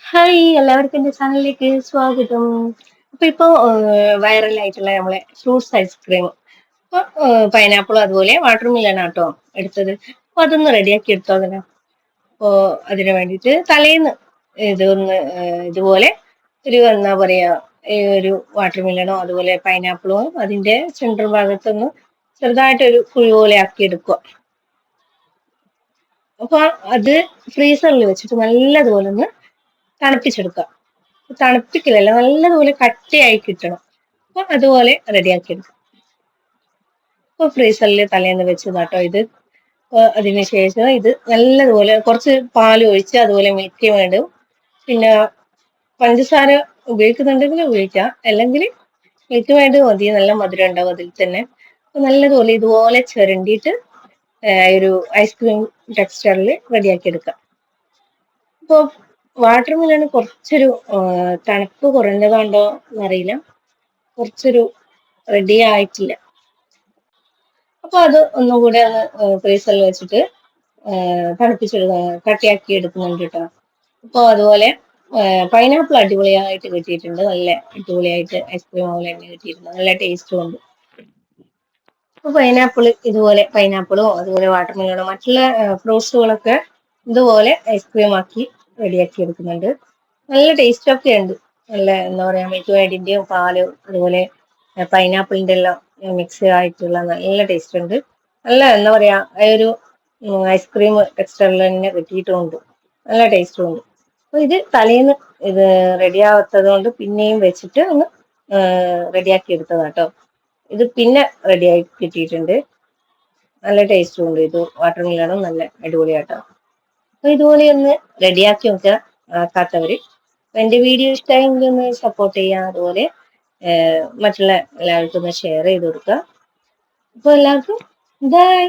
Hi എല്ലാവർക്കും എൻ്റെ ചാനലിലേക്ക് സ്വാഗതം. അപ്പൊ ഇപ്പൊ വൈറലായിട്ടുള്ള നമ്മളെ ഫ്രൂട്ട്സ് ഐസ്ക്രീം അപ്പൊ പൈനാപ്പിൾ അതുപോലെ വാട്ടർ മിലൺ ആട്ടോ എടുത്തത്. അപ്പൊ അതൊന്ന് റെഡിയാക്കി എടുത്തോ അതിന്. അപ്പോ അതിന് വേണ്ടിയിട്ട് തലേന്ന് ഇതൊന്ന് ഇതുപോലെ ഒരു എന്താ പറയാ ഒരു വാട്ടർ മിലണോ അതുപോലെ പൈനാപ്പിളോ അതിന്റെ സെൻട്രൽ ഭാഗത്തൊന്ന് ചെറുതായിട്ടൊരു കുഴി പോലെ ആക്കി എടുക്കുക. അപ്പൊ അത് ഫ്രീസറിൽ വെച്ചിട്ട് നല്ലതുപോലെ ഒന്ന് തണുപ്പിച്ചെടുക്കുക. തണുപ്പിക്കലല്ല, നല്ലതുപോലെ കട്ടിയായി കിട്ടണം. അപ്പൊ അതുപോലെ റെഡിയാക്കി എടുക്കും. അപ്പൊ ഫ്രീസറിൽ തലേന്ന് വെച്ചതാട്ടോ ഇത്. അതിനുശേഷം ഇത് നല്ലതുപോലെ കുറച്ച് പാൽ ഒഴിച്ച് അതുപോലെ മിൽക്ക് വേണ്ടും, പിന്നെ പഞ്ചസാര ഉപയോഗിക്കുന്നുണ്ടെങ്കിൽ ഉപയോഗിക്കാം, അല്ലെങ്കിൽ മിൽക്ക് വേണ്ടി മതി, നല്ല മധുരം ഉണ്ടാവും അതിൽ തന്നെ. അപ്പൊ നല്ലതുപോലെ ഇതുപോലെ ചിരണ്ടിയിട്ട് ഒരു ഐസ്ക്രീം ടെക്സ്ചറിൽ റെഡിയാക്കി എടുക്കാം. ഇപ്പൊ വാട്ടർ മിലൺ കുറച്ചൊരു തണുപ്പ് കുറഞ്ഞതാണ്ടോ എന്നറിയില്ല, കുറച്ചൊരു റെഡി ആയിട്ടില്ല. അപ്പൊ അത് ഒന്നും കൂടെ ഒന്ന് ഫ്രീസറിൽ വെച്ചിട്ട് തണുപ്പിച്ചെടുക്കുക, കട്ടിയാക്കി എടുക്കുന്നുണ്ട് കേട്ടോ. അപ്പൊ അതുപോലെ പൈനാപ്പിൾ അടിപൊളിയായിട്ട് കിട്ടിയിട്ടുണ്ട്, നല്ല അടിപൊളിയായിട്ട് ഐസ്ക്രീം പോലെ തന്നെ കിട്ടിയിട്ടുണ്ട്, നല്ല ടേസ്റ്റും ഉണ്ട്. അപ്പൊ ഇതുപോലെ പൈനാപ്പിളോ അതുപോലെ വാട്ടർ മെലണോ മറ്റുള്ള ഫ്രൂട്ട്സുകളൊക്കെ ഇതുപോലെ ഐസ്ക്രീം ആക്കി റെഡിയാക്കി എടുക്കുന്നുണ്ട്. നല്ല ടേസ്റ്റ് ഒക്കെ ഉണ്ട്. നല്ല എന്താ പറയാ മിൽക്ക് മേഡിന്റെയും പാല് അതുപോലെ പൈനാപ്പിളിന്റെ എല്ലാം മിക്സ് ആയിട്ടുള്ള നല്ല ടേസ്റ്റ് ഉണ്ട്. നല്ല എന്താ പറയാ ഒരു ഐസ്ക്രീം ടെക്സ്ചറിൽ തന്നെ കിട്ടിയിട്ടുമുണ്ട്, നല്ല ടേസ്റ്റും ഉണ്ട്. അപ്പൊ ഇത് തലേന്ന് ഇത് റെഡി ആവാത്തത് കൊണ്ട് പിന്നെയും വെച്ചിട്ട് ഒന്ന് റെഡിയാക്കി എടുത്തതാട്ടോ. ഇത് പിന്നെ റെഡിയായി കിട്ടിയിട്ടുണ്ട്, നല്ല ടേസ്റ്റും ഉണ്ട്. ഇത് വാട്ടർ മിലണും നല്ല അടിപൊളിയാട്ടോ. അപ്പൊ ഇതുപോലെ ഒന്ന് റെഡിയാക്കി നോക്കുക ആക്കാത്തവര്. എന്റെ വീഡിയോ ഇഷ്ടമായെങ്കിൽ ഒന്ന് സപ്പോർട്ട് ചെയ്യാം, അതുപോലെ മറ്റുള്ള എല്ലാവർക്കും ഒന്ന് ഷെയർ ചെയ്ത് കൊടുക്കുക. അപ്പൊ എല്ലാവർക്കും ബൈ.